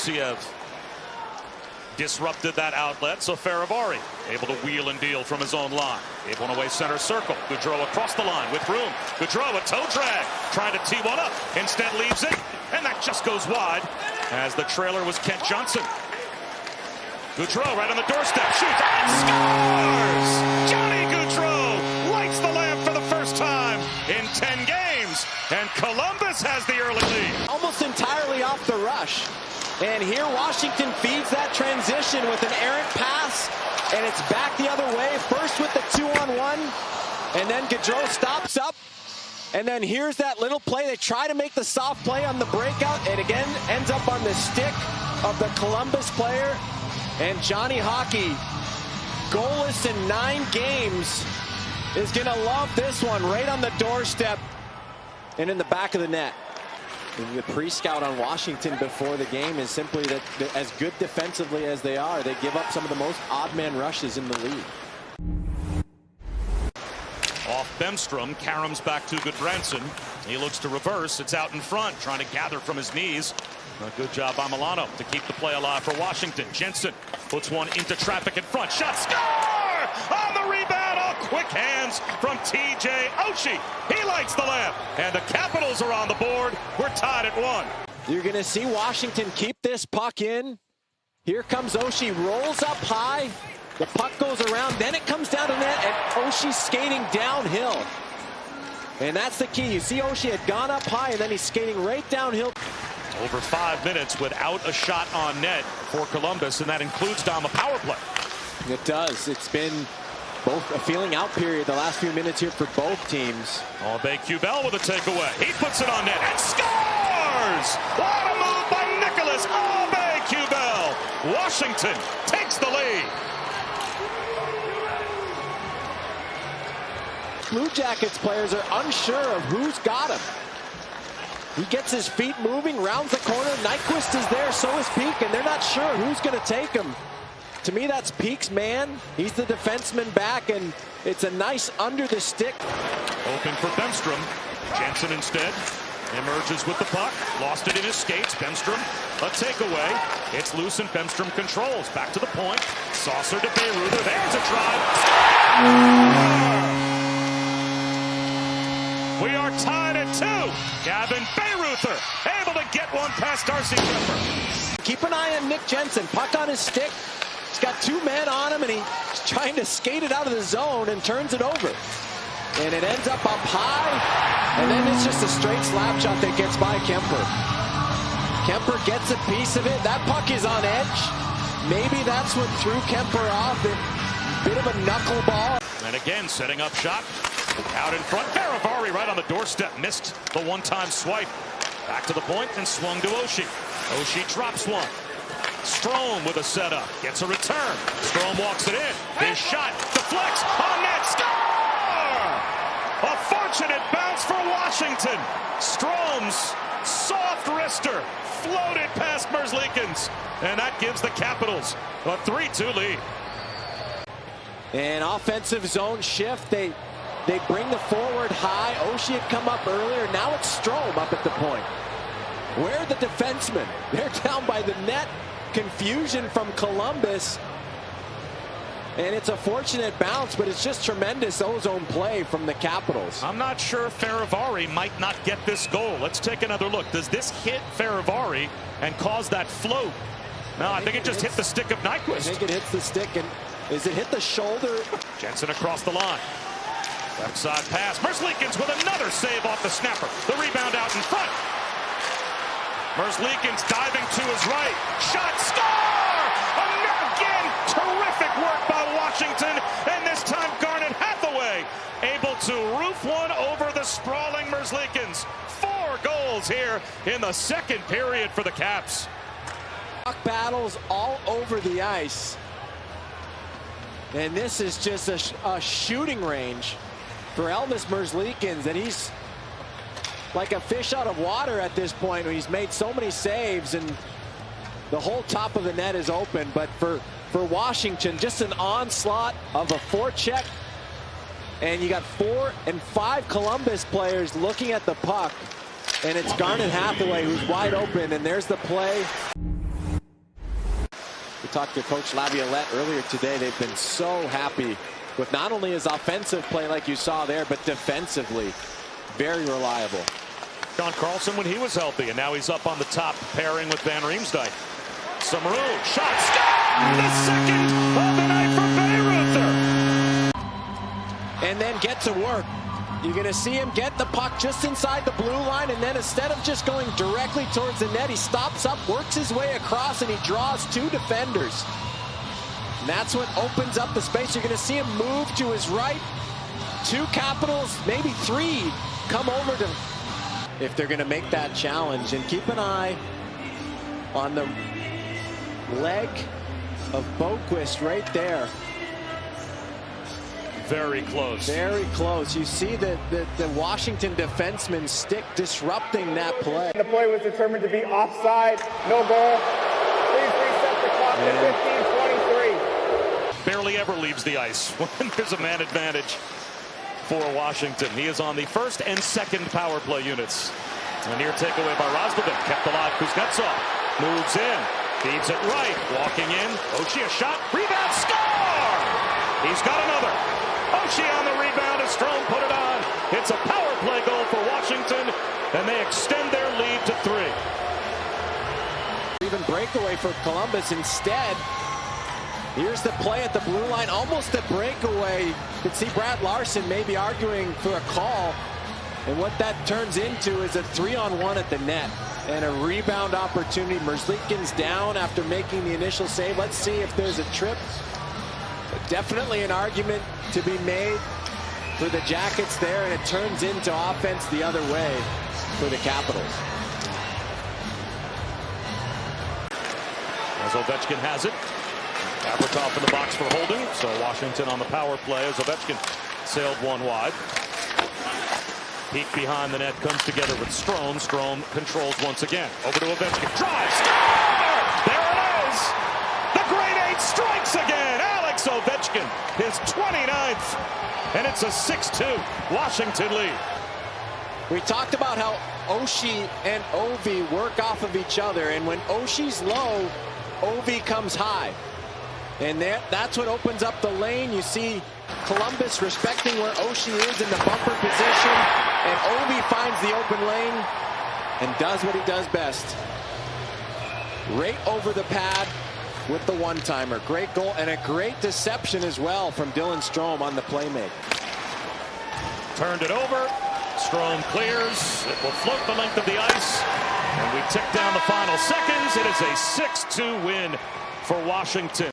Georgiev disrupted that outlet, so Farivari able to wheel and deal from his own line. Gave one away center circle. Gaudreau across the line with room. Gaudreau a toe drag, trying to tee one up. Instead leaves it, and that just goes wide as the trailer was Kent Johnson. Gaudreau right on the doorstep, shoots and scores! Johnny Gaudreau lights the lamp for the first time in 10 games, and Columbus has the early lead. Almost entirely off the rush. And here Washington feeds that transition with an errant pass, and it's back the other way. First with the 2-on-1, and then Gaudreau stops up. And then here's that little play. They try to make the soft play on the breakout, and again ends up on the stick of the Columbus player. And Johnny Hockey, goalless in 9 games, is going to love this one right on the doorstep and in the back of the net. The pre-scout on Washington before the game is simply that as good defensively as they are, they give up some of the most odd man rushes in the league. Off Bemstrom, Karam's back to Goodbranson. He looks to reverse. It's out in front, trying to gather from his knees. A good job by Milano to keep the play alive for Washington. Jensen puts one into traffic in front. Shot, score! On the rebound, all quick hands from TJ Oshie. He lights the lamp, and the Capitals are on the board. We're tied at 1. You're going to see Washington keep this puck in. Here comes Oshie, rolls up high. The puck goes around, then it comes down to net, and Oshie's skating downhill. And that's the key. You see Oshie had gone up high, and then he's skating right downhill. Over 5 minutes without a shot on net for Columbus, and that includes down the power play. It does. It's been both a feeling out period the last few minutes here for both teams. Aubé-Kubel with a takeaway. He puts it on net and scores! What a move by Nicholas Aubé-Kubel! Washington takes the lead. Blue Jackets players are unsure of who's got him. He gets his feet moving, rounds the corner. Nyquist is there, so is Peak, and they're not sure who's going to take him. To me, that's Peak's man. He's the defenseman back, and it's a nice under the stick. Open for Bemstrom. Jensen instead emerges with the puck. Lost it in his skates. Bemstrom, a takeaway. It's loose, and Bemstrom controls. Back to the point. Saucer to Bayreuther. There's a drive. We are tied at 2. Gavin Bayreuther able to get one past Darcy Kuemper. Keep an eye on Nick Jensen. Puck on his stick. He's got 2 men on him, and he's trying to skate it out of the zone and turns it over. And it ends up high, and then it's just a straight slap shot that gets by Kuemper. Kuemper gets a piece of it. That puck is on edge. Maybe that's what threw Kuemper off. A bit of a knuckleball. And again, setting up shot. Out in front, Farivari right on the doorstep. Missed the one-time swipe. Back to the point and swung to Oshie. Oshie drops one. Strome with a setup. Gets a return. Strome walks it in. His shot deflects on net. Score! A fortunate bounce for Washington. Strome's soft wrister floated past Merzlikins. And that gives the Capitals a 3-2 lead. An offensive zone shift. They bring the forward high. Oshie had come up earlier. Now it's Strome up at the point. Where are the defensemen? They're down by the net. Confusion from Columbus. And it's a fortunate bounce, but it's just tremendous ozone play from the Capitals. I'm not sure Farivari might not get this goal. Let's take another look. Does this hit Farivari and cause that float? No, I think it just hit the stick of Nyquist. I think it hits the stick. And does it hit the shoulder? Jensen across the line. Left side pass. Merzlikins with another save off the snapper. The rebound out in front. Merzlikins diving to his right. Shot, score! Again, terrific work by Washington. And this time Garnet Hathaway able to roof one over the sprawling Merzlikins. 4 goals here in the second period for the Caps. Puck battles all over the ice. And this is just a shooting range for Elvis Merzlikins, and he's like a fish out of water at this point. He's made so many saves, and the whole top of the net is open. But for Washington, just an onslaught of a forecheck, and you got 4 and 5 Columbus players looking at the puck, and it's Garnet Hathaway who's wide open, and there's the play. talked to Coach Laviolette earlier today. They've been so happy with not only his offensive play like you saw there, but defensively. Very reliable. John Carlson when he was healthy, and now he's up on the top pairing with Van Riemsdyk. Samaru, shot, score! The second of the night for Bayreuther. And then get to work. You're going to see him get the puck just inside the blue line, and then instead of just going directly towards the net, he stops up, works his way across, and he draws two defenders. And that's what opens up the space. You're going to see him move to his right. Two Capitals, maybe three, come over to if they're going to make that challenge. And keep an eye on the leg of Boquist right there. Very close. Very close. You see the Washington defenseman stick disrupting that play. The play was determined to be offside. No goal. Please reset the clock to 15:23. Barely ever leaves the ice when there's a man advantage for Washington. He is on the first and second power play units. A near takeaway by Roslovic. Kept alive. Kuznetsov moves in. Feeds it right. Walking in. Oshie a shot. Rebound. Score! He's got another. Oshie on the rebound as Strome put it on. It's a power play goal for Washington, and they extend their lead to 3. Even breakaway for Columbus. Instead, here's the play at the blue line. Almost a breakaway. You could see Brad Larson maybe arguing for a call. And what that turns into is a 3-on-1 at the net. And a rebound opportunity. Merzlikins down after making the initial save. Let's see if there's a trip. But definitely an argument to be made for the Jackets there. And it turns into offense the other way for the Capitals. As Ovechkin has it. Abertoff in the box for holding. So Washington on the power play as Ovechkin sailed one wide. Peek behind the net comes together with Strome. Strome controls once again. Over to Ovechkin. Drive. Score! There it is! The Great Eight strikes again. Alex Ovechkin, his 29th. And it's a 6-2 Washington lead. We talked about how Oshie and Ovi work off of each other. And when Oshie's low, Ovi comes high. And that's what opens up the lane. You see Columbus respecting where Oshie is in the bumper position. And Ovi finds the open lane and does what he does best. Right over the pad with the one-timer. Great goal and a great deception as well from Dylan Strome on the play make. Turned it over. Strome clears. It will float the length of the ice. And we tick down the final seconds. It is a 6-2 win for Washington.